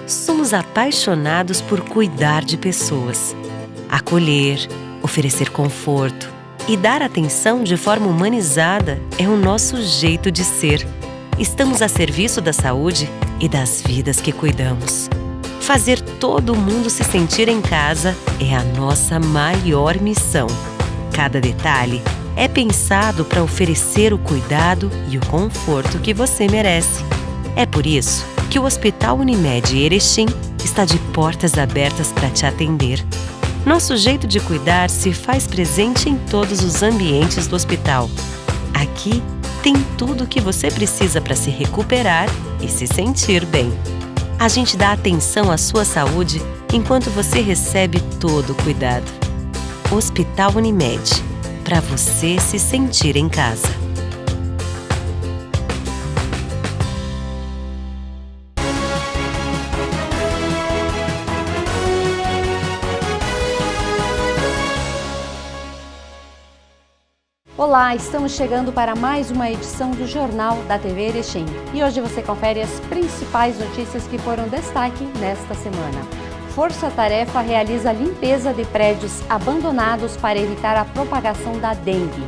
Somos apaixonados por cuidar de pessoas. Acolher, oferecer conforto e dar atenção de forma humanizada é o nosso jeito de ser. Estamos a serviço da saúde e das vidas que cuidamos. Fazer todo mundo se sentir em casa é a nossa maior missão. Cada detalhe é pensado para oferecer o cuidado e o conforto que você merece. É por isso que o Hospital Unimed Erechim está de portas abertas para te atender. Nosso jeito de cuidar se faz presente em todos os ambientes do hospital. Aqui tem tudo o que você precisa para se recuperar e se sentir bem. A gente dá atenção à sua saúde enquanto você recebe todo o cuidado. Hospital Unimed, para você se sentir em casa. Olá, estamos chegando para mais uma edição do Jornal da TV Erechim. E hoje você confere as principais notícias que foram destaque nesta semana. Força Tarefa realiza limpeza de prédios abandonados para evitar a propagação da dengue.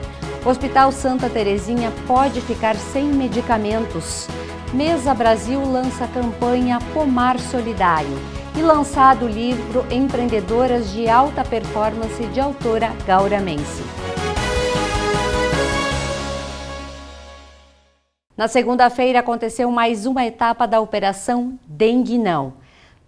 Hospital Santa Terezinha pode ficar sem medicamentos. Mesa Brasil lança a campanha Pomar Solidário. E lançado o livro Empreendedoras de Alta Performance, de autora Gaura Mense. Na segunda-feira aconteceu mais uma etapa da Operação Dengue Não.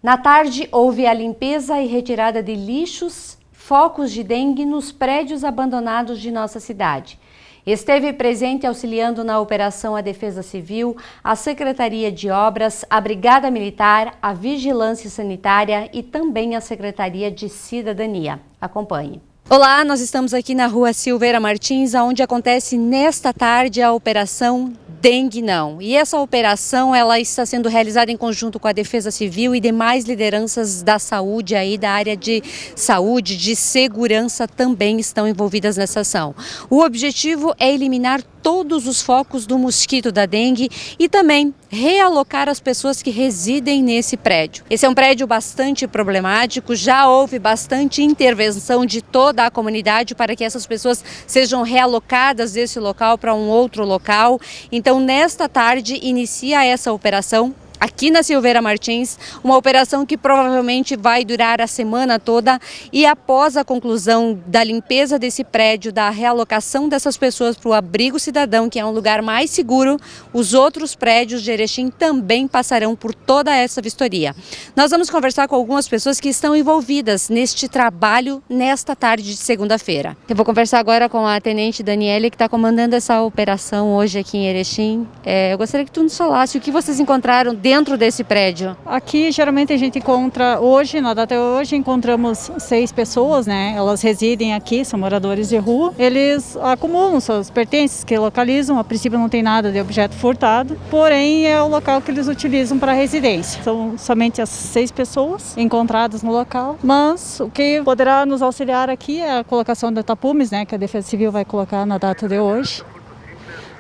Na tarde houve a limpeza e retirada de lixos, focos de dengue nos prédios abandonados de nossa cidade. Esteve presente auxiliando na operação a Defesa Civil, a Secretaria de Obras, a Brigada Militar, a Vigilância Sanitária e também a Secretaria de Cidadania. Acompanhe. Olá, nós estamos aqui na Rua Silveira Martins, onde acontece nesta tarde a Operação Dengue Não. E essa operação ela está sendo realizada em conjunto com a Defesa Civil e demais lideranças da saúde aí da área de saúde, de segurança também estão envolvidas nessa ação. O objetivo é eliminar todos os focos do mosquito da dengue e também realocar as pessoas que residem nesse prédio. Esse é um prédio bastante problemático, já houve bastante intervenção de toda a comunidade para que essas pessoas sejam realocadas desse local para um outro local. Então, nesta tarde, inicia essa operação aqui na Silveira Martins, uma operação que provavelmente vai durar a semana toda e após a conclusão da limpeza desse prédio, da realocação dessas pessoas para o abrigo cidadão, que é um lugar mais seguro, os outros prédios de Erechim também passarão por toda essa vistoria. Nós vamos conversar com algumas pessoas que estão envolvidas neste trabalho nesta tarde de segunda-feira. Eu vou conversar agora com a Tenente Daniele, que está comandando essa operação hoje aqui em Erechim. Eu gostaria que tu nos falasse o que vocês encontraram dentro desse prédio. Aqui geralmente a gente encontra hoje, na data de hoje, encontramos 6 pessoas, né? Elas residem aqui, são moradores de rua. Eles acumulam seus pertences que localizam, a princípio não tem nada de objeto furtado, porém é o local que eles utilizam para residência. São somente as 6 pessoas encontradas no local, mas o que poderá nos auxiliar aqui é a colocação de tapumes, né? Que a Defesa Civil vai colocar na data de hoje.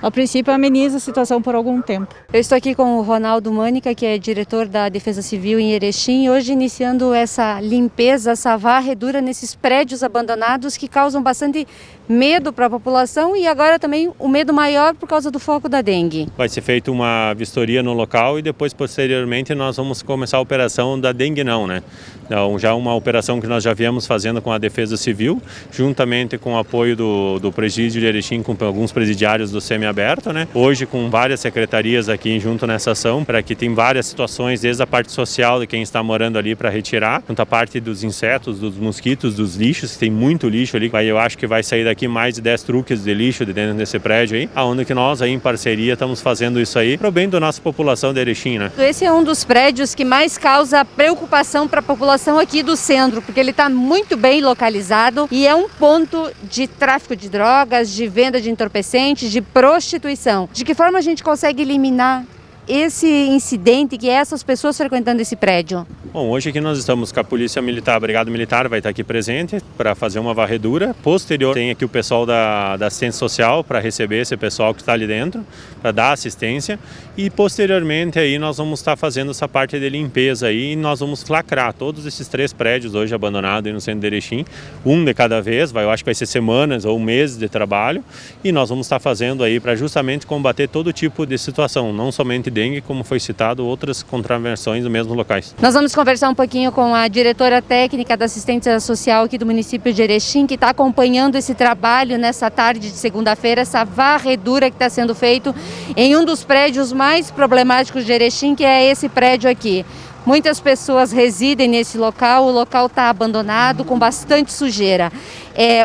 A princípio, ameniza a situação por algum tempo. Eu estou aqui com o Ronaldo Mânica, que é diretor da Defesa Civil em Erechim, hoje iniciando essa limpeza, essa varredura nesses prédios abandonados que causam bastante medo para a população e agora também o medo maior por causa do foco da dengue. Vai ser feita uma vistoria no local e depois, posteriormente, nós vamos começar a operação da Dengue Não, né? Então, já uma operação que nós já viemos fazendo com a Defesa Civil, juntamente com o apoio do presídio de Erechim, com alguns presidiários do semiaberto, né? Hoje com várias secretarias aqui junto nessa ação, para que tem várias situações, desde a parte social de quem está morando ali para retirar, quanto a parte dos insetos, dos mosquitos, dos lixos, que tem muito lixo ali. Eu acho que vai sair daqui mais de 10 truques de lixo de dentro desse prédio aí, aonde que nós aí em parceria estamos fazendo isso aí para o bem da nossa população de Erechim, né? Esse é um dos prédios que mais causa preocupação para a população aqui do centro, porque ele está muito bem localizado e é um ponto de tráfico de drogas, de venda de entorpecentes, de prostituição. De que forma a gente consegue eliminar esse incidente, que é essas pessoas frequentando esse prédio? Bom, hoje aqui nós estamos com a Polícia Militar, a Brigada Militar vai estar aqui presente para fazer uma varredura. Posterior tem aqui o pessoal da assistência social para receber esse pessoal que está ali dentro, para dar assistência. E posteriormente aí nós vamos estar fazendo essa parte de limpeza aí e nós vamos lacrar todos esses 3 prédios hoje abandonados aí no centro de Erechim, um de cada vez, eu acho que vai ser semanas ou meses de trabalho, e nós vamos estar fazendo aí para justamente combater todo tipo de situação, não somente dengue, como foi citado, outras contravenções dos mesmos locais. Nós vamos conversar um pouquinho com a diretora técnica da assistência social aqui do município de Erechim, que está acompanhando esse trabalho nessa tarde de segunda-feira, essa varredura que está sendo feito em um dos prédios mais problemáticos de Erechim, que é esse prédio aqui. Muitas pessoas residem nesse local, o local está abandonado, com bastante sujeira.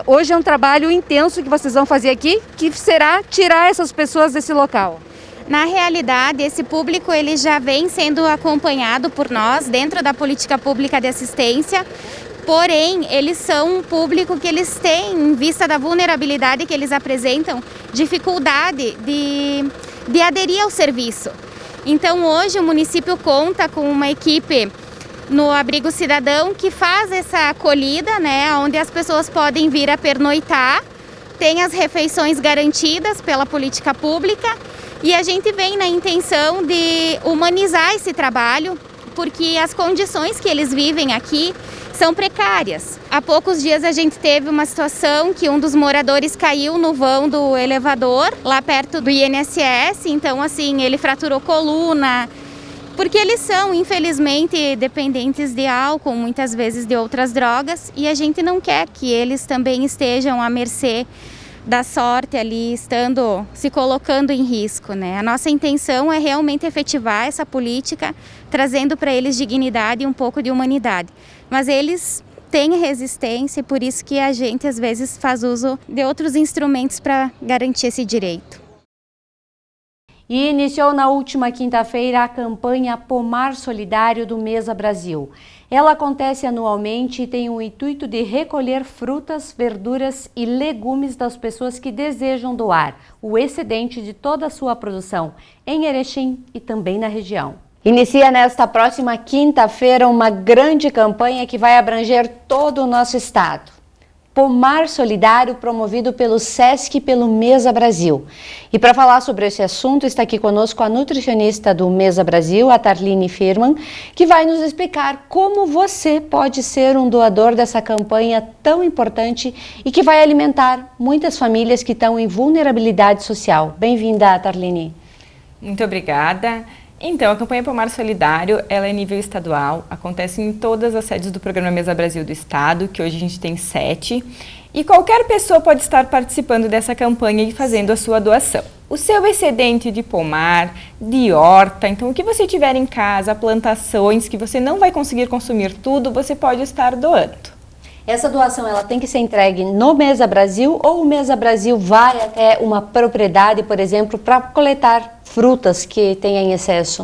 Hoje é um trabalho intenso que vocês vão fazer aqui, que será tirar essas pessoas desse local. Na realidade, esse público ele já vem sendo acompanhado por nós dentro da política pública de assistência, porém, eles são um público que eles têm, em vista da vulnerabilidade que eles apresentam, dificuldade de aderir ao serviço. Então, hoje o município conta com uma equipe no Abrigo Cidadão que faz essa acolhida, né, onde as pessoas podem vir a pernoitar, tem as refeições garantidas pela política pública. E a gente vem na intenção de humanizar esse trabalho, porque as condições que eles vivem aqui são precárias. Há poucos dias a gente teve uma situação que um dos moradores caiu no vão do elevador, lá perto do INSS, então assim, ele fraturou coluna, porque eles são, infelizmente, dependentes de álcool, muitas vezes de outras drogas, e a gente não quer que eles também estejam à mercê da sorte ali, se colocando em risco, né? A nossa intenção é realmente efetivar essa política, trazendo para eles dignidade e um pouco de humanidade. Mas eles têm resistência e por isso que a gente às vezes faz uso de outros instrumentos para garantir esse direito. E iniciou na última quinta-feira a campanha Pomar Solidário do Mesa Brasil. Ela acontece anualmente e tem o intuito de recolher frutas, verduras e legumes das pessoas que desejam doar o excedente de toda a sua produção em Erechim e também na região. Inicia nesta próxima quinta-feira uma grande campanha que vai abranger todo o nosso estado. Pomar Solidário, promovido pelo SESC e pelo Mesa Brasil. E para falar sobre esse assunto, está aqui conosco a nutricionista do Mesa Brasil, a Tarline Firman, que vai nos explicar como você pode ser um doador dessa campanha tão importante e que vai alimentar muitas famílias que estão em vulnerabilidade social. Bem-vinda, Tarline. Muito obrigada. Então, a campanha Pomar Solidário, ela é nível estadual, acontece em todas as sedes do programa Mesa Brasil do Estado, que hoje a gente tem 7, e qualquer pessoa pode estar participando dessa campanha e fazendo a sua doação. O seu excedente de pomar, de horta, então o que você tiver em casa, plantações que você não vai conseguir consumir tudo, você pode estar doando. Essa doação ela tem que ser entregue no Mesa Brasil ou o Mesa Brasil vai até uma propriedade, por exemplo, para coletar frutas que tenha em excesso?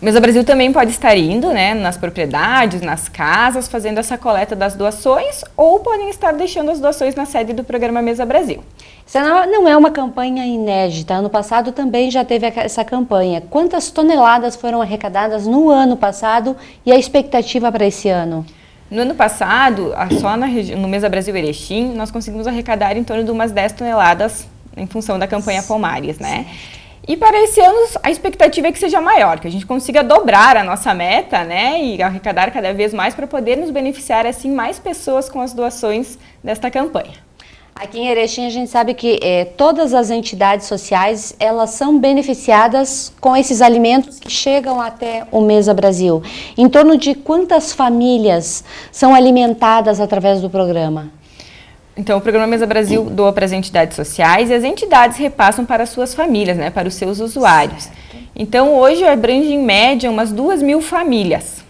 O Mesa Brasil também pode estar indo, né, nas propriedades, nas casas, fazendo essa coleta das doações ou podem estar deixando as doações na sede do programa Mesa Brasil. Essa não é uma campanha inédita, ano passado também já teve essa campanha. Quantas toneladas foram arrecadadas no ano passado e a expectativa para esse ano? No ano passado, só no Mesa Brasil Erechim, nós conseguimos arrecadar em torno de umas 10 toneladas em função da campanha Pomares, né? E para esse ano, a expectativa é que seja maior, que a gente consiga dobrar a nossa meta, né? E arrecadar cada vez mais para poder nos beneficiar, assim, mais pessoas com as doações desta campanha. Aqui em Erechim a gente sabe que todas as entidades sociais, elas são beneficiadas com esses alimentos que chegam até o Mesa Brasil. Em torno de quantas famílias são alimentadas através do programa? Então, o programa Mesa Brasil doa para as entidades sociais e as entidades repassam para as suas famílias, né, para os seus usuários. Então, hoje abrange em média umas 2.000 famílias.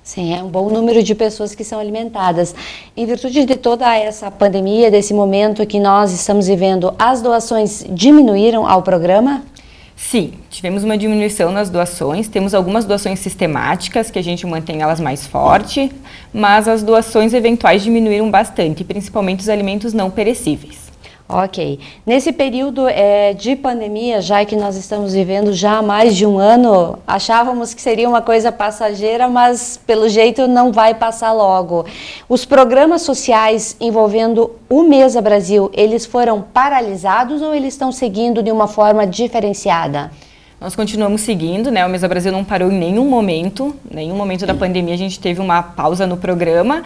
Sim, é um bom número de pessoas que são alimentadas. Em virtude de toda essa pandemia, desse momento que nós estamos vivendo, as doações diminuíram ao programa? Sim, tivemos uma diminuição nas doações, temos algumas doações sistemáticas que a gente mantém elas mais forte, mas as doações eventuais diminuíram bastante, principalmente os alimentos não perecíveis. Ok. Nesse período de pandemia, já que nós estamos vivendo já há mais de um ano, achávamos que seria uma coisa passageira, mas pelo jeito não vai passar logo. Os programas sociais envolvendo o Mesa Brasil, eles foram paralisados ou eles estão seguindo de uma forma diferenciada? Nós continuamos seguindo, né? O Mesa Brasil não parou em nenhum momento da pandemia a gente teve uma pausa no programa.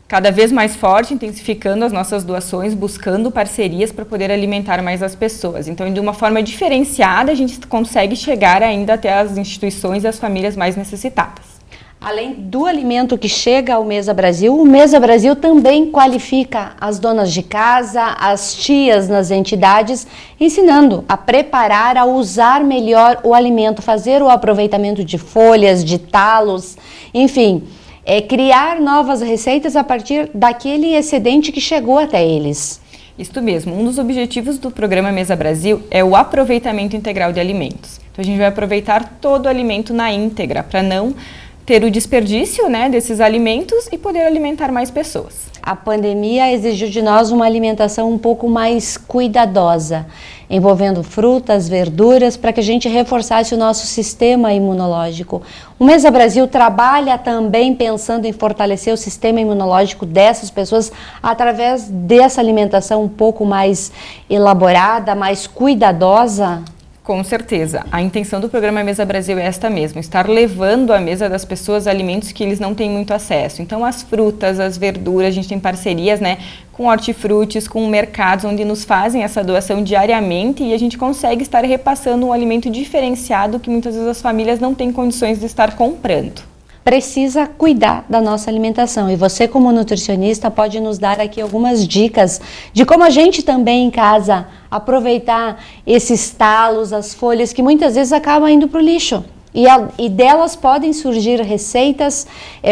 Cada vez mais forte, intensificando as nossas doações, buscando parcerias para poder alimentar mais as pessoas. Então, de uma forma diferenciada, a gente consegue chegar ainda até as instituições e as famílias mais necessitadas. Além do alimento que chega ao Mesa Brasil, o Mesa Brasil também qualifica as donas de casa, as tias nas entidades, ensinando a preparar, a usar melhor o alimento, fazer o aproveitamento de folhas, de talos, enfim, criar novas receitas a partir daquele excedente que chegou até eles. Isso mesmo, um dos objetivos do programa Mesa Brasil é o aproveitamento integral de alimentos. Então a gente vai aproveitar todo o alimento na íntegra, para não ter o desperdício, né, desses alimentos e poder alimentar mais pessoas. A pandemia exigiu de nós uma alimentação um pouco mais cuidadosa, envolvendo frutas, verduras, para que a gente reforçasse o nosso sistema imunológico. O Mesa Brasil trabalha também pensando em fortalecer o sistema imunológico dessas pessoas através dessa alimentação um pouco mais elaborada, mais cuidadosa. Com certeza. A intenção do programa Mesa Brasil é esta mesmo, estar levando à mesa das pessoas alimentos que eles não têm muito acesso. Então, as frutas, as verduras, a gente tem parcerias, né, com hortifrutis, com mercados, onde nos fazem essa doação diariamente e a gente consegue estar repassando um alimento diferenciado que muitas vezes as famílias não têm condições de estar comprando. Precisa cuidar da nossa alimentação e você, como nutricionista, pode nos dar aqui algumas dicas de como a gente também em casa aproveitar esses talos, as folhas que muitas vezes acabam indo para o lixo. E delas podem surgir receitas,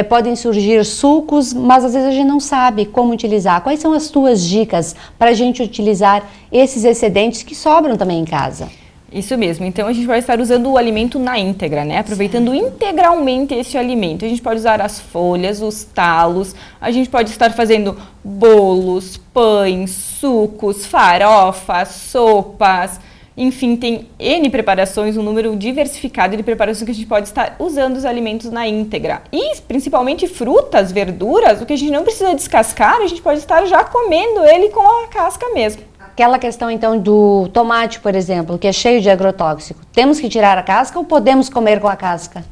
podem surgir sucos, mas às vezes a gente não sabe como utilizar. Quais são as tuas dicas para a gente utilizar esses excedentes que sobram também em casa? Isso mesmo, então a gente vai estar usando o alimento na íntegra, né? Aproveitando integralmente esse alimento. A gente pode usar as folhas, os talos, a gente pode estar fazendo bolos, pães, sucos, farofas, sopas, enfim, tem N preparações, um número diversificado de preparações que a gente pode estar usando os alimentos na íntegra. E principalmente frutas, verduras, o que a gente não precisa descascar, a gente pode estar já comendo ele com a casca mesmo. Aquela questão, então, do tomate, por exemplo, que é cheio de agrotóxico. Temos que tirar a casca ou podemos comer com a casca?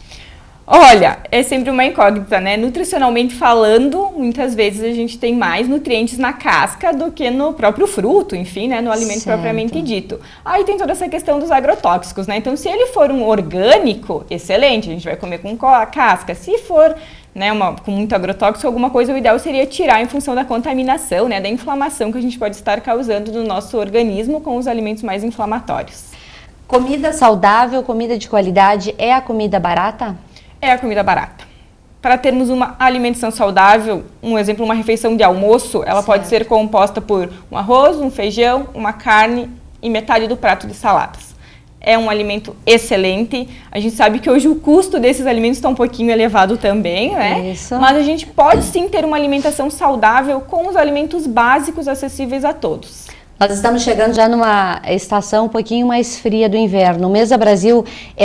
Olha, é sempre uma incógnita, né? Nutricionalmente falando, muitas vezes a gente tem mais nutrientes na casca do que no próprio fruto, enfim, né? No alimento propriamente dito. Aí tem toda essa questão dos agrotóxicos, né? Então, se ele for um orgânico, excelente, a gente vai comer com a casca. Se for, né, com muito agrotóxico, alguma coisa, o ideal seria tirar em função da contaminação, né, da inflamação que a gente pode estar causando no nosso organismo com os alimentos mais inflamatórios. Comida saudável, comida de qualidade, é a comida barata? É a comida barata. Para termos uma alimentação saudável, um exemplo, uma refeição de almoço, ela pode ser composta por um arroz, um feijão, uma carne e metade do prato de saladas. É um alimento excelente. A gente sabe que hoje o custo desses alimentos está um pouquinho elevado também, né? Isso. Mas a gente pode sim ter uma alimentação saudável com os alimentos básicos acessíveis a todos. Nós estamos chegando já numa estação um pouquinho mais fria do inverno. O Mesa Brasil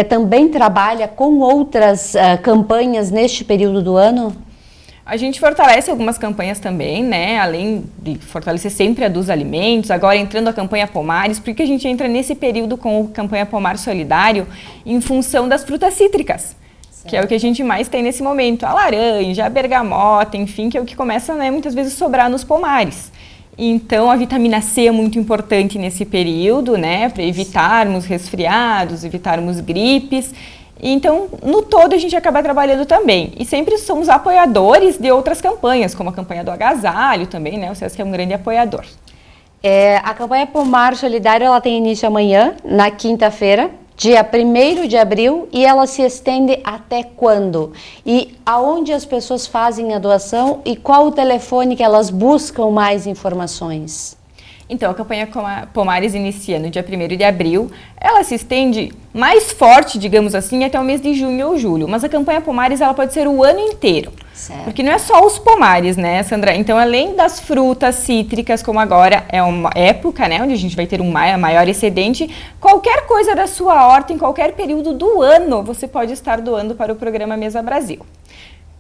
também trabalha com outras campanhas neste período do ano? A gente fortalece algumas campanhas também, né? Além de fortalecer sempre a dos alimentos, agora entrando a campanha Pomares, porque a gente entra nesse período com a campanha Pomar Solidário em função das frutas cítricas, que é o que a gente mais tem nesse momento. A laranja, a bergamota, enfim, que é o que começa, né, muitas vezes sobrar nos pomares. Então, a vitamina C é muito importante nesse período, né? Para evitarmos resfriados, evitarmos gripes. Então, no todo, a gente acaba trabalhando também. E sempre somos apoiadores de outras campanhas, como a campanha do agasalho também, né? O SESC é um grande apoiador. A campanha Pomar Solidário, ela tem início amanhã, na quinta-feira, dia 1º de abril, e ela se estende até quando? E aonde as pessoas fazem a doação e qual o telefone que elas buscam mais informações? Então, a campanha Pomares inicia no dia 1º de abril. Ela se estende mais forte, digamos assim, até o mês de junho ou julho. Mas a campanha Pomares, ela pode ser o ano inteiro. Certo. Porque não é só os pomares, né, Sandra? Então, além das frutas cítricas, como agora é uma época, né, onde a gente vai ter um maior excedente, qualquer coisa da sua horta, em qualquer período do ano, você pode estar doando para o programa Mesa Brasil.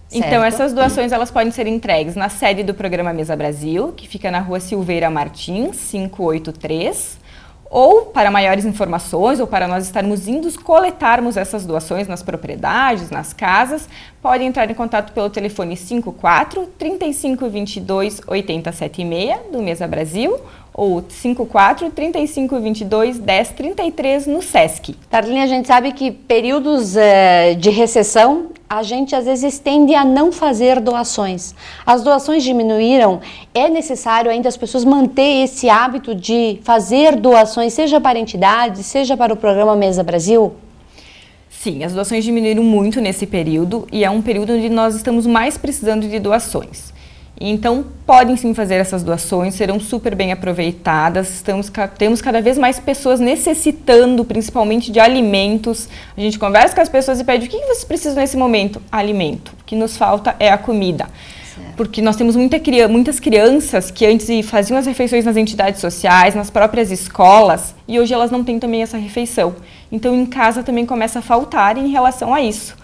Certo. Então, essas doações elas podem ser entregues na sede do programa Mesa Brasil, que fica na rua Silveira Martins, 583, ou para maiores informações, ou para nós estarmos indo coletarmos essas doações nas propriedades, nas casas, pode entrar em contato pelo telefone 54 3522 8076 do Mesa Brasil, ou 54 3522 1033 no SESC. Darlene, a gente sabe que períodos de recessão, a gente às vezes tende a não fazer doações. As doações diminuíram, é necessário ainda as pessoas manter esse hábito de fazer doações, seja para entidades, seja para o programa Mesa Brasil? Sim, as doações diminuíram muito nesse período e é um período onde nós estamos mais precisando de doações. Então, podem sim fazer essas doações, serão super bem aproveitadas. Temos cada vez mais pessoas necessitando, principalmente de alimentos. A gente conversa com as pessoas e pede: o que vocês precisam nesse momento? Alimento. O que nos falta é a comida. Certo. Porque nós temos muitas crianças que antes faziam as refeições nas entidades sociais, nas próprias escolas, e hoje elas não têm também essa refeição. Então, em casa também começa a faltar em relação a isso.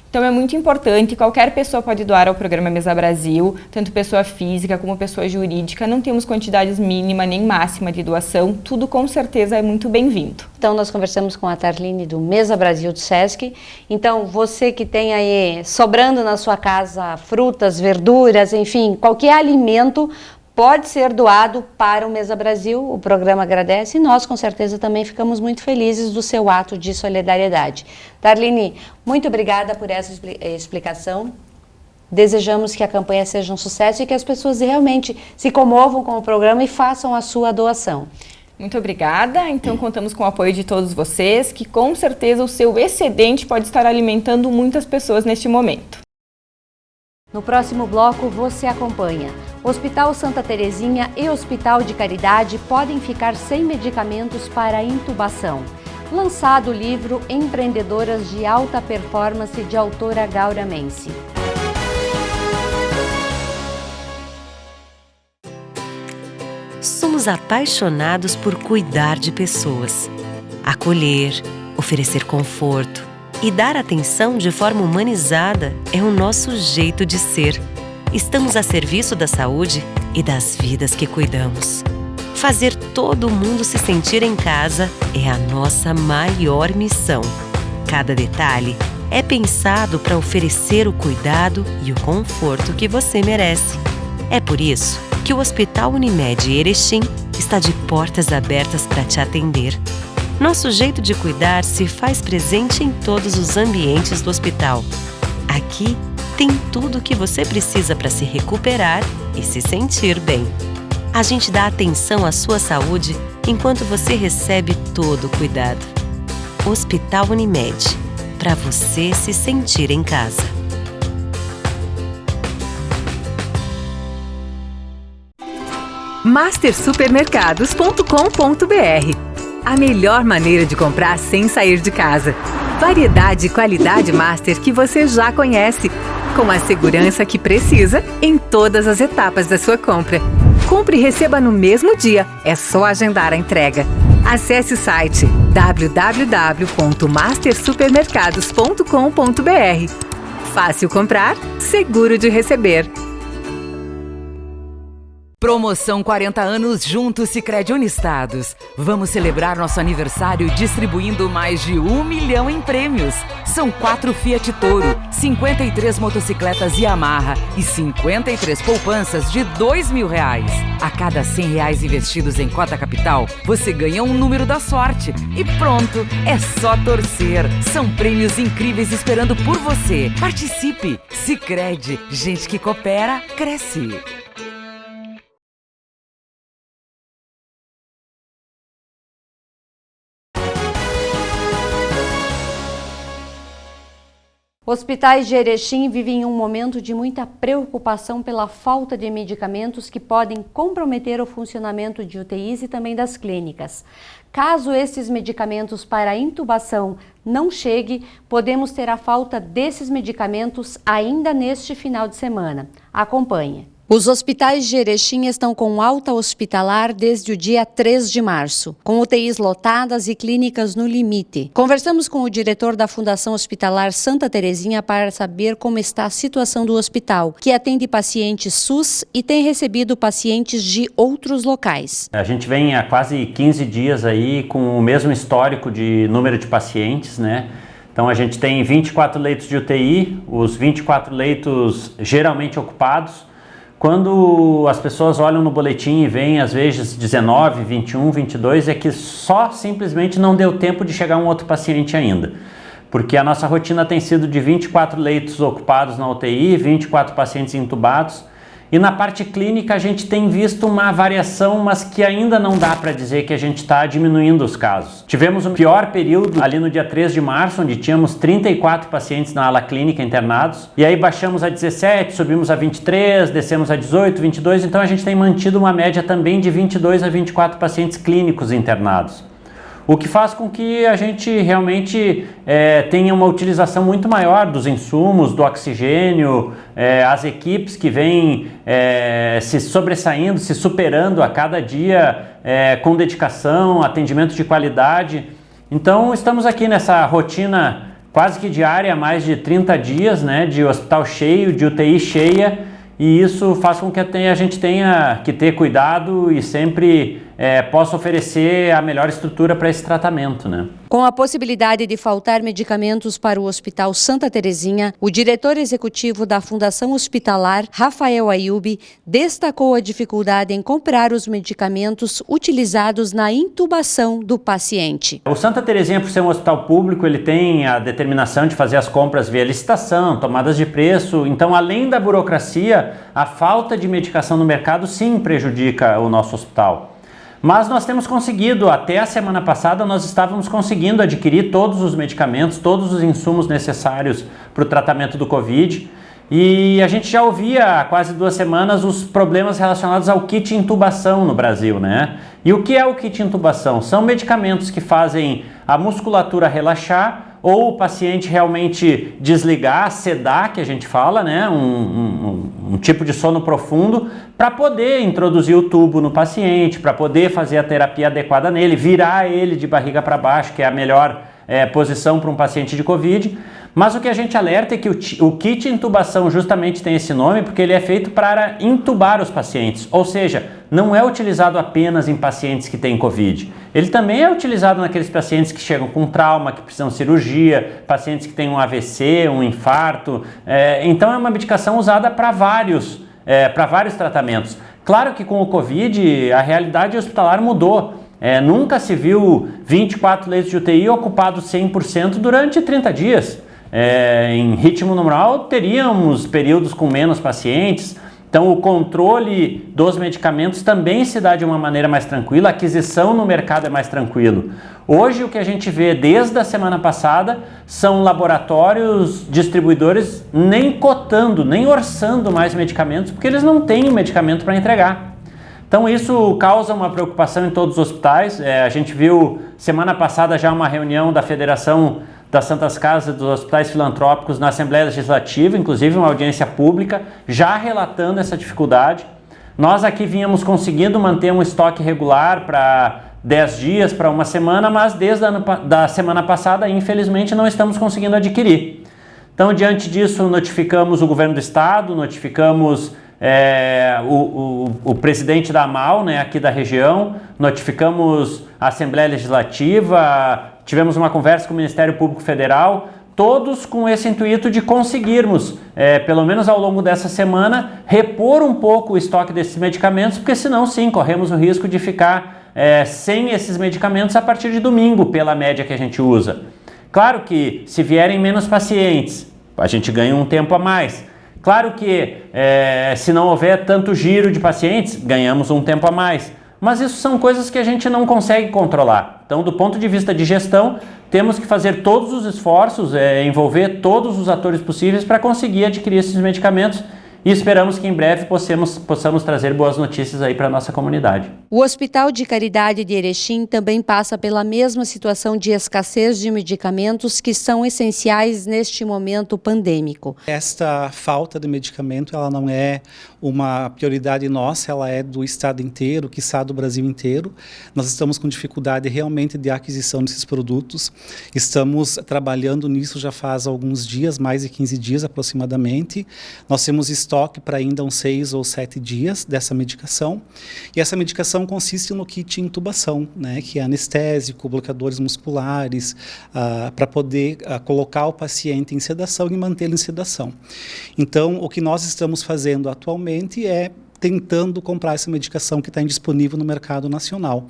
Então, é muito importante, qualquer pessoa pode doar ao programa Mesa Brasil, tanto pessoa física como pessoa jurídica. Não temos quantidades mínima nem máxima de doação, tudo com certeza é muito bem-vindo. Então, nós conversamos com a Darlene do Mesa Brasil do SESC. Então, você que tem aí sobrando na sua casa frutas, verduras, enfim, qualquer alimento, pode ser doado para o Mesa Brasil. O programa agradece e nós, com certeza, também ficamos muito felizes do seu ato de solidariedade. Darlene, muito obrigada por essa explicação. Desejamos que a campanha seja um sucesso e que as pessoas realmente se comovam com o programa e façam a sua doação. Muito obrigada. Então, contamos com o apoio de todos vocês, que com certeza o seu excedente pode estar alimentando muitas pessoas neste momento. No próximo bloco, você acompanha. Hospital Santa Terezinha e Hospital de Caridade podem ficar sem medicamentos para intubação. Lançado o livro Empreendedoras de Alta Performance, de autora Gaura Mense. Somos apaixonados por cuidar de pessoas, acolher, oferecer conforto e dar atenção de forma humanizada é o nosso jeito de ser. Estamos a serviço da saúde e das vidas que cuidamos. Fazer todo mundo se sentir em casa é a nossa maior missão. Cada detalhe é pensado para oferecer o cuidado e o conforto que você merece. É por isso que o Hospital Unimed Erechim está de portas abertas para te atender. Nosso jeito de cuidar se faz presente em todos os ambientes do hospital. Aqui tem tudo o que você precisa para se recuperar e se sentir bem. A gente dá atenção à sua saúde enquanto você recebe todo o cuidado. Hospital Unimed, para você se sentir em casa. mastersupermercados.com.br. A melhor maneira de comprar sem sair de casa. Variedade e qualidade Master que você já conhece, com a segurança que precisa em todas as etapas da sua compra. Compre e receba no mesmo dia, é só agendar a entrega. Acesse o site www.mastersupermercados.com.br. Fácil comprar, seguro de receber. Promoção 40 anos juntos Sicredi Unistados. Vamos celebrar nosso aniversário distribuindo mais de 1 milhão em prêmios. São 4 Fiat Toro, 53 motocicletas Yamaha e 53 poupanças de R$2.000. A cada R$100 investidos em cota capital, você ganha um número da sorte. E pronto, é só torcer. São prêmios incríveis esperando por você. Participe! Sicredi, gente que coopera, cresce. Hospitais de Erechim vivem um momento de muita preocupação pela falta de medicamentos que podem comprometer o funcionamento de UTIs e também das clínicas. Caso esses medicamentos para intubação não cheguem, podemos ter a falta desses medicamentos ainda neste final de semana. Acompanhe. Os hospitais de Erechim estão com alta hospitalar desde o dia 3 de março, com UTIs lotadas e clínicas no limite. Conversamos com o diretor da Fundação Hospitalar Santa Terezinha para saber como está a situação do hospital, que atende pacientes SUS e tem recebido pacientes de outros locais. A gente vem há quase 15 dias aí com o mesmo histórico de número de pacientes, né? Então a gente tem 24 leitos de UTI, os 24 leitos geralmente ocupados. Quando as pessoas olham no boletim e veem às vezes 19, 21, 22, é que só simplesmente não deu tempo de chegar um outro paciente ainda. Porque a nossa rotina tem sido de 24 leitos ocupados na UTI, 24 pacientes intubados. E na parte clínica a gente tem visto uma variação, mas que ainda não dá para dizer que a gente está diminuindo os casos. Tivemos o pior período ali no dia 3 de março, onde tínhamos 34 pacientes na ala clínica internados. E aí baixamos a 17, subimos a 23, descemos a 18, 22. Então a gente tem mantido uma média também de 22 a 24 pacientes clínicos internados. O que faz com que a gente realmente tenha uma utilização muito maior dos insumos, do oxigênio, as equipes que vêm se sobressaindo, se superando a cada dia com dedicação, atendimento de qualidade. Então estamos aqui nessa rotina quase que diária, há mais de 30 dias, né, de hospital cheio, de UTI cheia, e isso faz com que a gente tenha que ter cuidado e sempre possa oferecer a melhor estrutura para esse tratamento, né? Com a possibilidade de faltar medicamentos para o Hospital Santa Terezinha, o diretor executivo da Fundação Hospitalar, Rafael Ayub, destacou a dificuldade em comprar os medicamentos utilizados na intubação do paciente. O Santa Terezinha, por ser um hospital público, ele tem a determinação de fazer as compras via licitação, tomadas de preço. Então, além da burocracia, a falta de medicação no mercado sim prejudica o nosso hospital. Mas nós temos conseguido, até a semana passada, nós estávamos conseguindo adquirir todos os medicamentos, todos os insumos necessários para o tratamento do Covid. E a gente já ouvia há quase 2 semanas os problemas relacionados ao kit intubação no Brasil, né? E o que é o kit intubação? São medicamentos que fazem a musculatura relaxar ou o paciente realmente desligar, sedar, que a gente fala, né? Um tipo de sono profundo, para poder introduzir o tubo no paciente, para poder fazer a terapia adequada nele, virar ele de barriga para baixo, que é a melhor posição para um paciente de Covid. Mas o que a gente alerta é que o kit intubação justamente tem esse nome porque ele é feito para intubar os pacientes, ou seja, não é utilizado apenas em pacientes que têm Covid. Ele também é utilizado naqueles pacientes que chegam com trauma, que precisam de cirurgia, pacientes que têm um AVC, um infarto. Então é uma medicação usada para vários tratamentos. Claro que com o Covid a realidade hospitalar mudou. Nunca se viu 24 leitos de UTI ocupados 100% durante 30 dias. Em ritmo normal teríamos períodos com menos pacientes, então o controle dos medicamentos também se dá de uma maneira mais tranquila, a aquisição no mercado é mais tranquilo. Hoje o que a gente vê desde a semana passada são laboratórios, distribuidores nem cotando, nem orçando mais medicamentos, porque eles não têm medicamento para entregar. Então isso causa uma preocupação em todos os hospitais. A gente viu semana passada já uma reunião da Federação das Santas Casas dos Hospitais Filantrópicos na Assembleia Legislativa, inclusive uma audiência pública, já relatando essa dificuldade. Nós aqui vínhamos conseguindo manter um estoque regular para 10 dias, para uma semana, mas desde a semana passada, infelizmente, não estamos conseguindo adquirir. Então, diante disso, notificamos o governo do estado, notificamos o presidente da AMAL, né, aqui da região, notificamos a Assembleia Legislativa, tivemos uma conversa com o Ministério Público Federal, todos com esse intuito de conseguirmos, pelo menos ao longo dessa semana, repor um pouco o estoque desses medicamentos, porque senão sim, corremos o risco de ficar sem esses medicamentos a partir de domingo, pela média que a gente usa. Claro que se vierem menos pacientes, a gente ganha um tempo a mais. Claro que se não houver tanto giro de pacientes, ganhamos um tempo a mais. mas isso são coisas que a gente não consegue controlar. Então, do ponto de vista de gestão, temos que fazer todos os esforços, envolver todos os atores possíveis para conseguir adquirir esses medicamentos. E esperamos que em breve possamos trazer boas notícias aí para a nossa comunidade. O Hospital de Caridade de Erechim também passa pela mesma situação de escassez de medicamentos que são essenciais neste momento pandêmico. Esta falta de medicamento, ela não é uma prioridade nossa, ela é do estado inteiro, quiçá do Brasil inteiro. Nós estamos com dificuldade realmente de aquisição desses produtos. Estamos trabalhando nisso já faz alguns dias, mais de 15 dias aproximadamente. Nós temos estoque para ainda uns 6 ou 7 dias dessa medicação. E essa medicação consiste no kit intubação, né, que é anestésico, bloqueadores musculares, para poder colocar o paciente em sedação e mantê-lo em sedação. Então, o que nós estamos fazendo atualmente é tentando comprar essa medicação que está indisponível no mercado nacional.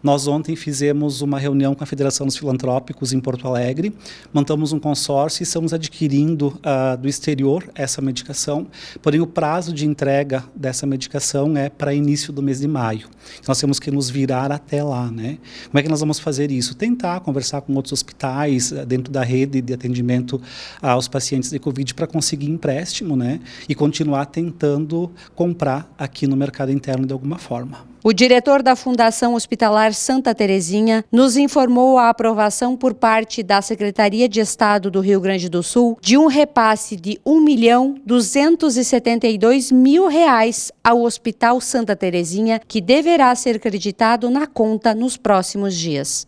Nós ontem fizemos uma reunião com a Federação dos Filantrópicos em Porto Alegre, montamos um consórcio e estamos adquirindo do exterior essa medicação, porém o prazo de entrega dessa medicação é para início do mês de maio. Então, nós temos que nos virar até lá, né? Como é que nós vamos fazer isso? Tentar conversar com outros hospitais dentro da rede de atendimento aos pacientes de Covid para conseguir empréstimo, né? E continuar tentando comprar aqui no mercado interno de alguma forma. O diretor da Fundação Hospitalar Santa Terezinha nos informou a aprovação por parte da Secretaria de Estado do Rio Grande do Sul de um repasse de R$1.272.000 ao Hospital Santa Terezinha, que deverá ser creditado na conta nos próximos dias.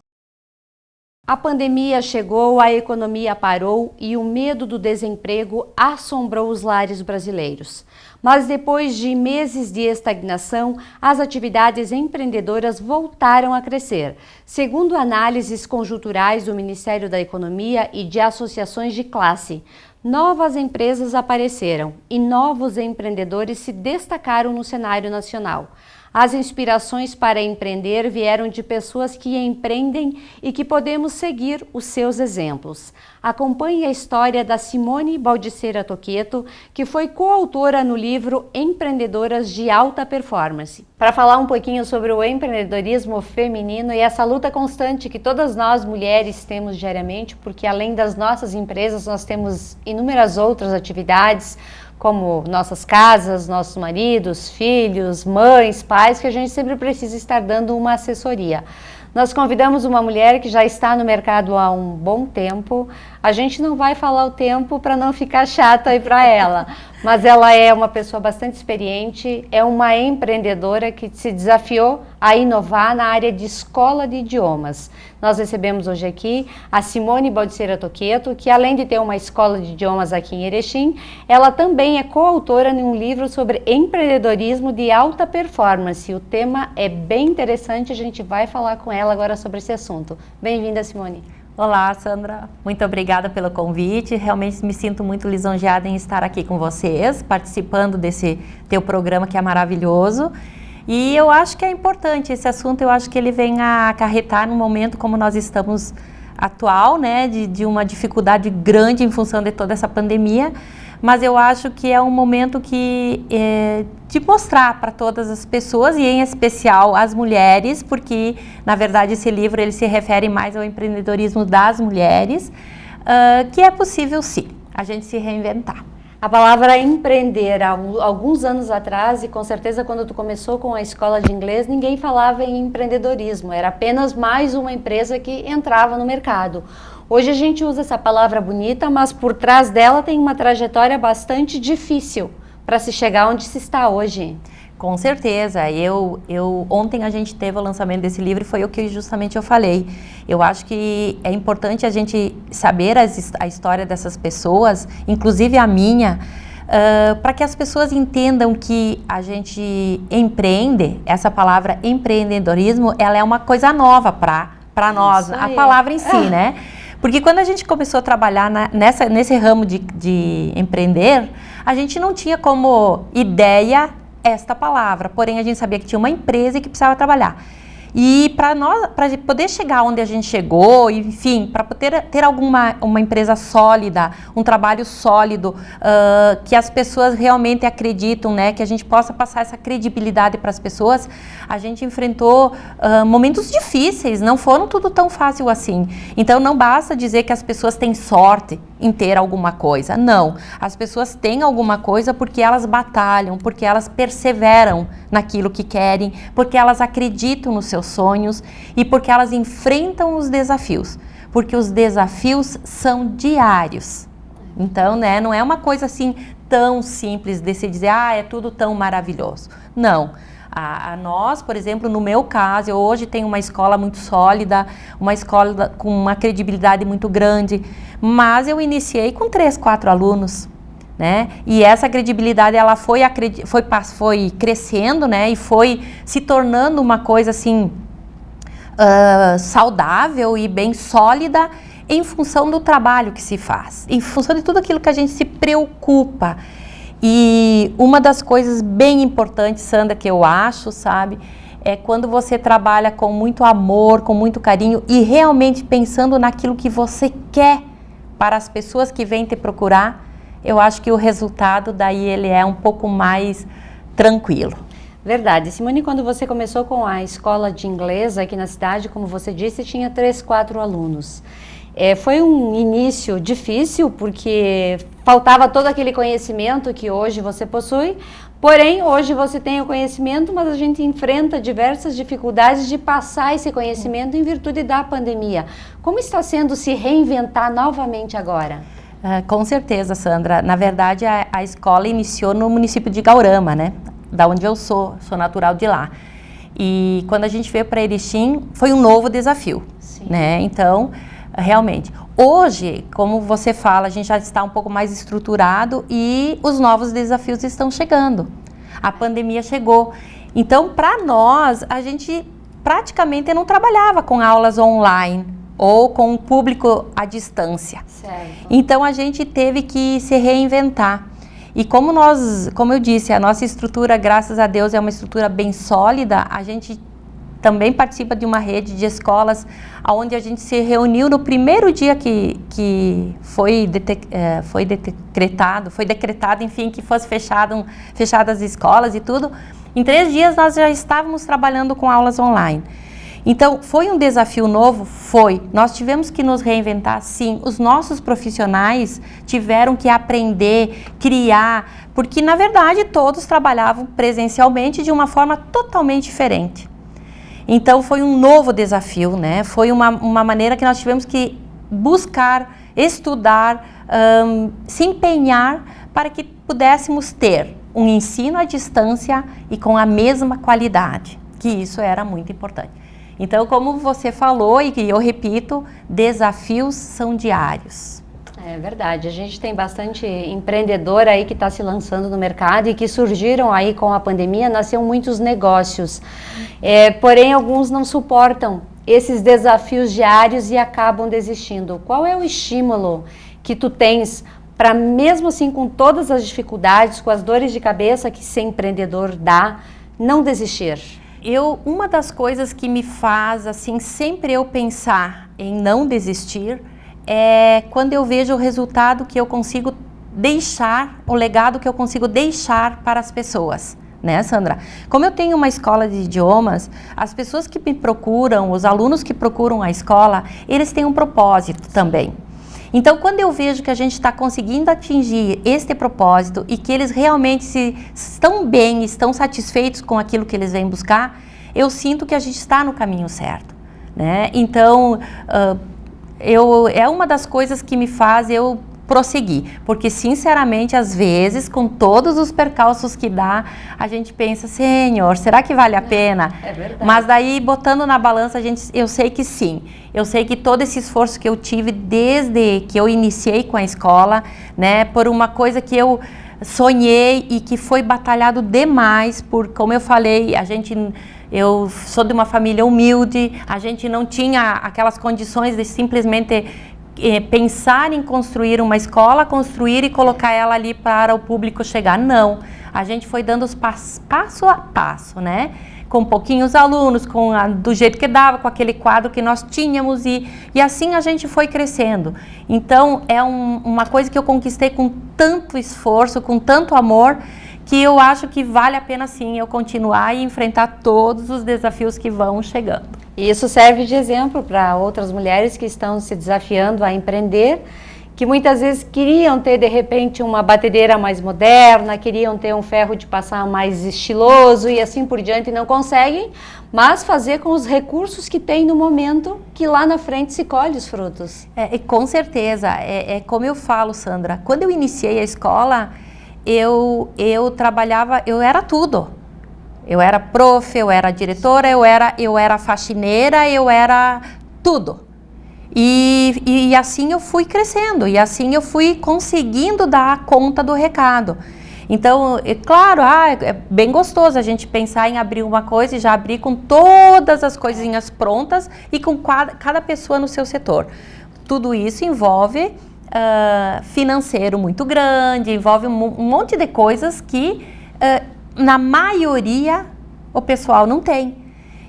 A pandemia chegou, a economia parou e o medo do desemprego assombrou os lares brasileiros. Mas depois de meses de estagnação, as atividades empreendedoras voltaram a crescer. Segundo análises conjunturais do Ministério da Economia e de associações de classe, novas empresas apareceram e novos empreendedores se destacaram no cenário nacional. As inspirações para empreender vieram de pessoas que empreendem e que podemos seguir os seus exemplos. Acompanhe a história da Simone Baldissera Toqueto, que foi coautora no livro Empreendedoras de Alta Performance. Para falar um pouquinho sobre o empreendedorismo feminino e essa luta constante que todas nós mulheres temos diariamente, porque além das nossas empresas nós temos inúmeras outras atividades, como nossas casas, nossos maridos, filhos, mães, pais, que a gente sempre precisa estar dando uma assessoria. Nós convidamos uma mulher que já está no mercado há um bom tempo. A gente não vai falar o tempo para não ficar chata aí para ela, mas ela é uma pessoa bastante experiente, é uma empreendedora que se desafiou a inovar na área de escola de idiomas. Nós recebemos hoje aqui a Simone Baldissera Toqueto, que além de ter uma escola de idiomas aqui em Erechim, ela também é coautora de um livro sobre empreendedorismo de alta performance. O tema é bem interessante, a gente vai falar com ela agora sobre esse assunto. Bem-vinda, Simone. Olá, Sandra. Muito obrigada pelo convite. Realmente me sinto muito lisonjeada em estar aqui com vocês, participando desse teu programa que é maravilhoso. E eu acho que é importante esse assunto, eu acho que ele vem a acarretar num momento como nós estamos atual, né, de uma dificuldade grande em função de toda essa pandemia, mas eu acho que é um momento de mostrar para todas as pessoas e em especial as mulheres, porque na verdade esse livro ele se refere mais ao empreendedorismo das mulheres, que é possível sim, a gente se reinventar. A palavra empreender, há alguns anos atrás, e com certeza quando tu começou com a escola de inglês, ninguém falava em empreendedorismo, era apenas mais uma empresa que entrava no mercado. Hoje a gente usa essa palavra bonita, mas por trás dela tem uma trajetória bastante difícil para se chegar onde se está hoje. Com certeza, ontem a gente teve o lançamento desse livro e foi o que justamente eu falei. Eu acho que é importante a gente saber a história dessas pessoas, inclusive a minha, para que as pessoas entendam que a gente empreende, essa palavra empreendedorismo, ela é uma coisa nova para nós, a palavra em si, né? Porque quando a gente começou a trabalhar nesse ramo de empreender, a gente não tinha como ideia esta palavra, porém a gente sabia que tinha uma empresa que precisava trabalhar. E para poder chegar onde a gente chegou, enfim, para poder ter uma empresa sólida, um trabalho sólido, que as pessoas realmente acreditam, né, que a gente possa passar essa credibilidade para as pessoas, a gente enfrentou momentos difíceis, não foram tudo tão fácil assim. Então não basta dizer que as pessoas têm sorte em ter alguma coisa, não. As pessoas têm alguma coisa porque elas batalham, porque elas perseveram naquilo que querem, porque elas acreditam nos seus sonhos e porque elas enfrentam os desafios, porque os desafios são diários. Então, né, não é uma coisa assim tão simples de se dizer, é tudo tão maravilhoso. Não. Nós, por exemplo, no meu caso, eu hoje tenho uma escola muito sólida, uma escola com uma credibilidade muito grande, mas eu iniciei com 3, 4 alunos. Né? E essa credibilidade ela foi crescendo, né? E foi se tornando uma coisa assim saudável e bem sólida em função do trabalho que se faz, em função de tudo aquilo que a gente se preocupa. E uma das coisas bem importantes, Sandra, que eu acho, sabe, é quando você trabalha com muito amor, com muito carinho e realmente pensando naquilo que você quer para as pessoas que vêm te procurar. Eu acho que o resultado daí ele é um pouco mais tranquilo. Verdade. Simone, quando você começou com a escola de inglês aqui na cidade, como você disse, tinha 3, 4 alunos. Foi um início difícil, porque faltava todo aquele conhecimento que hoje você possui, porém, hoje você tem o conhecimento, mas a gente enfrenta diversas dificuldades de passar esse conhecimento em virtude da pandemia. Como está sendo se reinventar novamente agora? Com certeza, Sandra. Na verdade, a escola iniciou no município de Gaurama, né? Da onde eu sou natural de lá. E quando a gente veio para Erechim, foi um novo desafio, né? Então, realmente, hoje, como você fala, a gente já está um pouco mais estruturado e os novos desafios estão chegando. A pandemia chegou. Então, para nós, a gente praticamente não trabalhava com aulas online ou com o público à distância. Certo. Então a gente teve que se reinventar. E como eu disse, a nossa estrutura, graças a Deus, é uma estrutura bem sólida, a gente também participa de uma rede de escolas onde a gente se reuniu no primeiro dia que foi decretado, enfim, que fosse fechadas as escolas e tudo. Em 3 dias nós já estávamos trabalhando com aulas online. Então, foi um desafio novo? Foi. Nós tivemos que nos reinventar, sim. Os nossos profissionais tiveram que aprender, criar, porque, na verdade, todos trabalhavam presencialmente de uma forma totalmente diferente. Então, foi um novo desafio, né? Foi uma maneira que nós tivemos que buscar, estudar, se empenhar para que pudéssemos ter um ensino à distância e com a mesma qualidade, que isso era muito importante. Então, como você falou e que eu repito, desafios são diários. É verdade, a gente tem bastante empreendedor aí que está se lançando no mercado e que surgiram aí com a pandemia, nasceram muitos negócios. Porém, alguns não suportam esses desafios diários e acabam desistindo. Qual é o estímulo que tu tens para, mesmo assim, com todas as dificuldades, com as dores de cabeça que ser empreendedor dá, não desistir? Uma das coisas que me faz, assim, sempre eu pensar em não desistir é quando eu vejo o resultado que eu consigo deixar, o legado que eu consigo deixar para as pessoas, né, Sandra? Como eu tenho uma escola de idiomas, as pessoas que me procuram, os alunos que procuram a escola, eles têm um propósito também. Então, quando eu vejo que a gente está conseguindo atingir este propósito e que eles realmente estão bem, estão satisfeitos com aquilo que eles vêm buscar, eu sinto que a gente está no caminho certo, né? Então, é uma das coisas que me faz eu prosseguir, porque sinceramente, às vezes, com todos os percalços que dá, a gente pensa, Senhor, será que vale a pena? É verdade. Mas daí, botando na balança, eu sei que sim. Eu sei que todo esse esforço que eu tive desde que eu iniciei com a escola, né, por uma coisa que eu sonhei e que foi batalhado demais, como eu falei, eu sou de uma família humilde, a gente não tinha aquelas condições de simplesmente pensar em construir uma escola, construir e colocar ela ali para o público chegar. Não, a gente foi dando os passo a passo, né? Com pouquinhos alunos, do jeito que dava, com aquele quadro que nós tínhamos e assim a gente foi crescendo. Então é uma coisa que eu conquistei com tanto esforço, com tanto amor, que eu acho que vale a pena sim eu continuar e enfrentar todos os desafios que vão chegando. E isso serve de exemplo para outras mulheres que estão se desafiando a empreender, que muitas vezes queriam ter de repente uma batedeira mais moderna, queriam ter um ferro de passar mais estiloso e assim por diante, e não conseguem, mas fazer com os recursos que tem no momento, que lá na frente se colhe os frutos. Com certeza, como eu falo, Sandra, quando eu iniciei a escola, eu trabalhava, eu era tudo. Eu era prof, eu era diretora, eu era faxineira, eu era tudo. E assim eu fui crescendo, e assim eu fui conseguindo dar conta do recado. Então, claro, é bem gostoso a gente pensar em abrir uma coisa e já abrir com todas as coisinhas prontas e com cada pessoa no seu setor. Tudo isso envolve financeiro muito grande, envolve um monte de coisas que, na maioria, o pessoal não tem.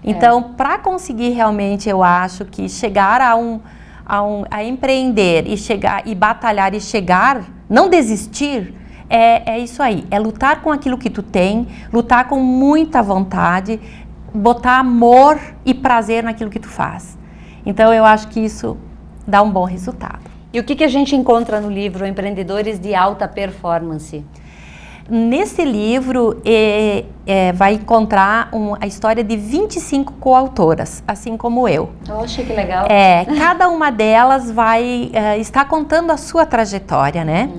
Então, para conseguir realmente, eu acho que chegar a empreender e chegar e batalhar e chegar, não desistir, é isso aí. É lutar com aquilo que tu tem, lutar com muita vontade, botar amor e prazer naquilo que tu faz. Então, eu acho que isso dá um bom resultado. E o que a gente encontra no livro Empreendedores de Alta Performance? Nesse livro vai encontrar a história de 25 coautoras, assim como eu. Oxe, que legal. Cada uma delas vai estar contando a sua trajetória, né?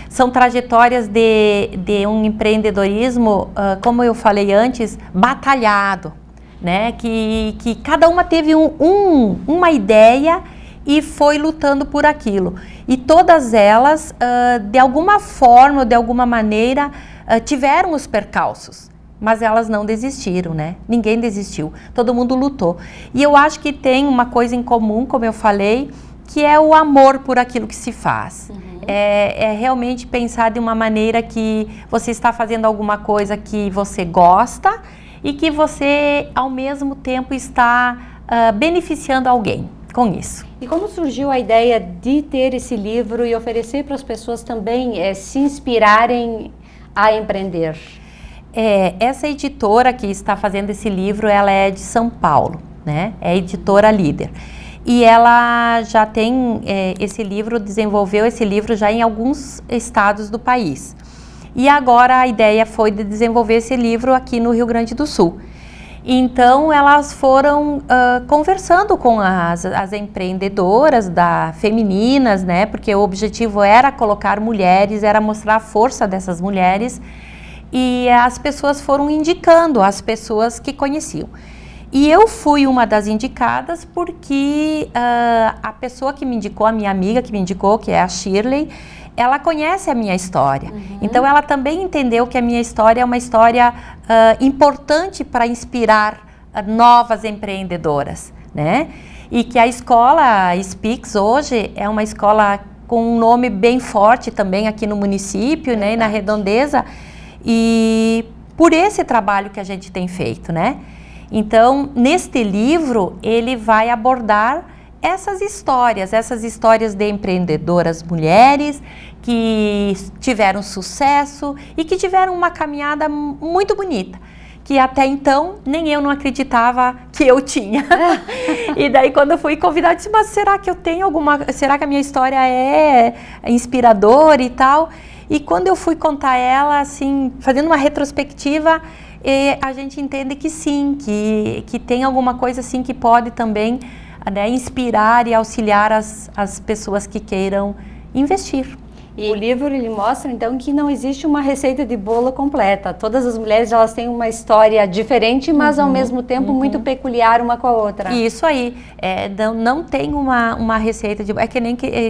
São trajetórias de um empreendedorismo, como eu falei antes, batalhado, né? Que cada uma teve uma ideia e foi lutando por aquilo. E todas elas, de alguma forma ou de alguma maneira, tiveram os percalços, mas elas não desistiram, né? Ninguém desistiu, todo mundo lutou. E eu acho que tem uma coisa em comum, como eu falei, que é o amor por aquilo que se faz. É realmente pensar de uma maneira que você está fazendo alguma coisa que você gosta e que você, ao mesmo tempo, está beneficiando alguém com isso. E como surgiu a ideia de ter esse livro e oferecer para as pessoas também se inspirarem a empreender? Essa editora que está fazendo esse livro, ela é de São Paulo, né? É a editora Líder. E ela já tem desenvolveu esse livro já em alguns estados do país. E agora a ideia foi de desenvolver esse livro aqui no Rio Grande do Sul. Então, elas foram conversando com as empreendedoras femininas, né? Porque o objetivo era colocar mulheres, era mostrar a força dessas mulheres. E as pessoas foram indicando as pessoas que conheciam. E eu fui uma das indicadas porque a pessoa que me indicou, a minha amiga que me indicou, que é a Shirley, ela conhece a minha história. Então, ela também entendeu que a minha história é uma história importante para inspirar novas empreendedoras, né? E que a escola Speaks hoje é uma escola com um nome bem forte também aqui no município, né? E na Redondeza. E por esse trabalho que a gente tem feito, né? Então, neste livro, ele vai abordar essas histórias de empreendedoras mulheres que tiveram sucesso e que tiveram uma caminhada muito bonita, que até então nem eu não acreditava que eu tinha. E daí quando eu fui convidada, eu disse, mas será que eu tenho será que a minha história é inspiradora e tal? E quando eu fui contar ela, assim, fazendo uma retrospectiva, a gente entende que sim, que tem alguma coisa assim que pode também, né, inspirar e auxiliar as pessoas que queiram investir. E o livro ele mostra então que não existe uma receita de bolo completa. Todas as mulheres elas têm uma história diferente, mas ao mesmo tempo muito peculiar uma com a outra. Isso aí, não tem uma receita de bolo. É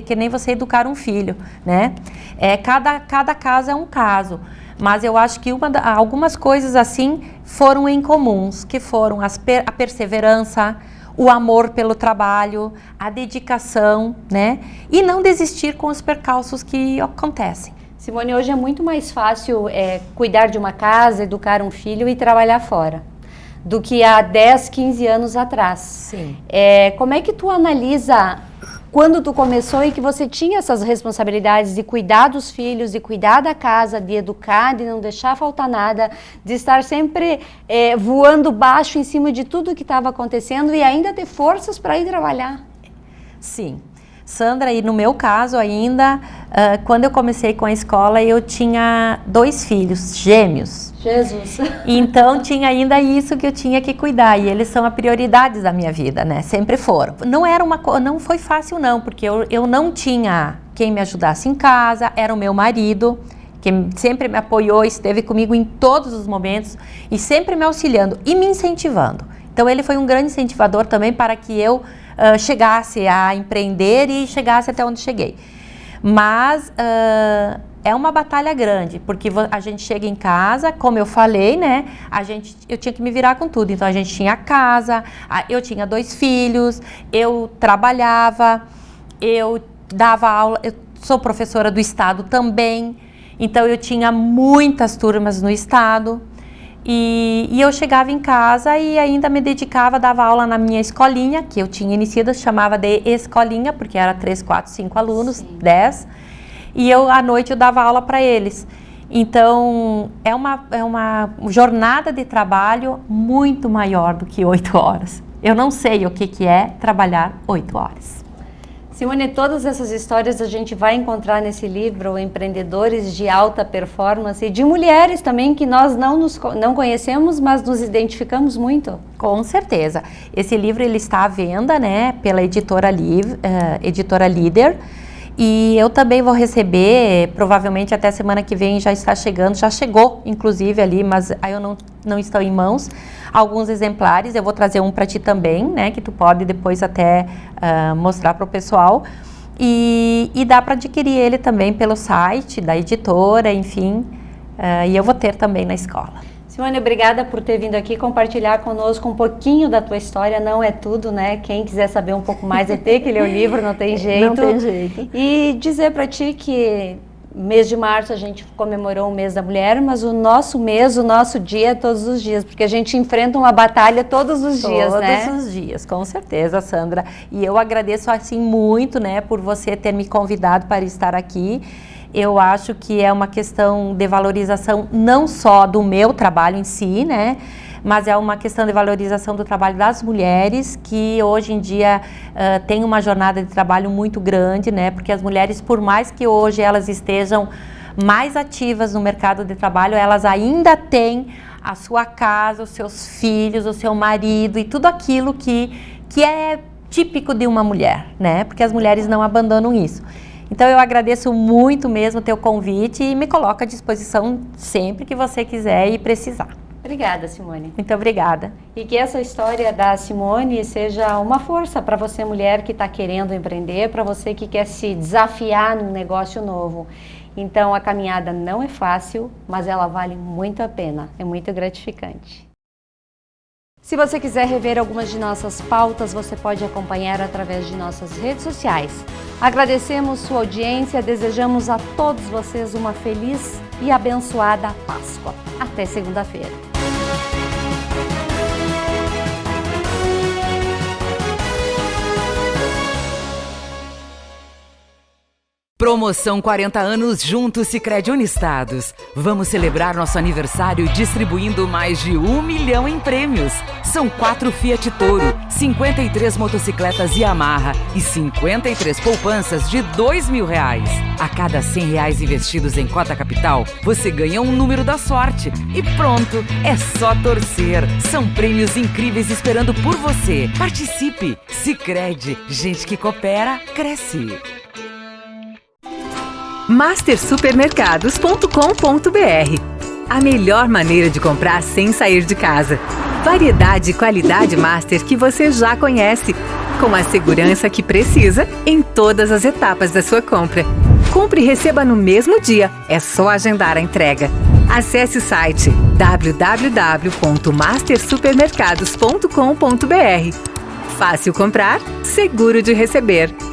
que nem você educar um filho, né? Cada caso é um caso. Mas eu acho que algumas coisas assim foram em comuns, que foram a perseverança, o amor pelo trabalho, a dedicação, né? E não desistir com os percalços que acontecem. Simone, hoje é muito mais fácil cuidar de uma casa, educar um filho e trabalhar fora, do que há 10, 15 anos atrás. Sim. Como é que tu analisa quando tu começou e que você tinha essas responsabilidades de cuidar dos filhos, de cuidar da casa, de educar, de não deixar faltar nada, de estar sempre voando baixo em cima de tudo que estava acontecendo e ainda ter forças para ir trabalhar? Sim. Sandra, e no meu caso ainda, quando eu comecei com a escola, eu tinha 2 filhos gêmeos. Jesus! Então tinha ainda isso que eu tinha que cuidar, e eles são a prioridade da minha vida, né? Sempre foram. Não foi fácil não, porque eu não tinha quem me ajudasse em casa, era o meu marido, que sempre me apoiou, esteve comigo em todos os momentos, e sempre me auxiliando e me incentivando. Então ele foi um grande incentivador também para que eu chegasse a empreender e chegasse até onde cheguei. Mas é uma batalha grande, porque a gente chega em casa, como eu falei, né? Eu tinha que me virar com tudo. Então a gente tinha casa, eu tinha 2 filhos, eu trabalhava, eu dava aula, eu sou professora do estado também, então eu tinha muitas turmas no estado. E eu chegava em casa e ainda me dedicava, dava aula na minha escolinha, que eu tinha iniciado, chamava de escolinha, porque era 3, 4, 5 alunos, sim, 10. E à noite eu dava aula para eles. Então, é uma jornada de trabalho muito maior do que 8 horas. Eu não sei o que é trabalhar 8 horas. Simone, todas essas histórias a gente vai encontrar nesse livro, Empreendedores de Alta Performance, e de mulheres também que nós não conhecemos, mas nos identificamos muito. Com certeza. Esse livro ele está à venda, né, pela editora Líder, e eu também vou receber, provavelmente até semana que vem já está chegando, já chegou inclusive ali, mas aí eu não estão em mãos, alguns exemplares. Eu vou trazer um para ti também, né, que tu pode depois até mostrar para o pessoal, e dá para adquirir ele também pelo site da editora, enfim, e eu vou ter também na escola. Simone, obrigada por ter vindo aqui compartilhar conosco um pouquinho da tua história. Não é tudo, né? Quem quiser saber um pouco mais vai ter que ler o livro, não tem jeito. Não tem jeito. E dizer para ti que mês de março a gente comemorou o mês da mulher, mas o nosso mês, o nosso dia é todos os dias, porque a gente enfrenta uma batalha todos os dias, né? Todos os dias, com certeza, Sandra. E eu agradeço assim muito, né, por você ter me convidado para estar aqui. Eu acho que é uma questão de valorização não só do meu trabalho em si, né, mas é uma questão de valorização do trabalho das mulheres, que hoje em dia tem uma jornada de trabalho muito grande, né, porque as mulheres, por mais que hoje elas estejam mais ativas no mercado de trabalho, elas ainda têm a sua casa, os seus filhos, o seu marido e tudo aquilo que é típico de uma mulher, né, porque as mulheres não abandonam isso. Então eu agradeço muito mesmo o teu convite e me coloco à disposição sempre que você quiser e precisar. Obrigada, Simone. Muito obrigada. E que essa história da Simone seja uma força para você, mulher que está querendo empreender, para você que quer se desafiar num negócio novo. Então a caminhada não é fácil, mas ela vale muito a pena, é muito gratificante. Se você quiser rever algumas de nossas pautas, você pode acompanhar através de nossas redes sociais. Agradecemos sua audiência, desejamos a todos vocês uma feliz e abençoada Páscoa. Até segunda-feira. Promoção 40 anos juntos Sicredi Unistados. Vamos celebrar nosso aniversário distribuindo mais de 1 milhão em prêmios. São 4 Fiat Toro, 53 motocicletas Yamaha e 53 poupanças de R$2.000. A cada R$100 investidos em cota capital, você ganha um número da sorte. E pronto, é só torcer. São prêmios incríveis esperando por você. Participe! Sicredi, gente que coopera, cresce. mastersupermercados.com.br. A melhor maneira de comprar sem sair de casa. Variedade e qualidade Master que você já conhece, com a segurança que precisa em todas as etapas da sua compra. Compre e receba no mesmo dia, é só agendar a entrega. Acesse o site www.mastersupermercados.com.br. Fácil comprar, seguro de receber.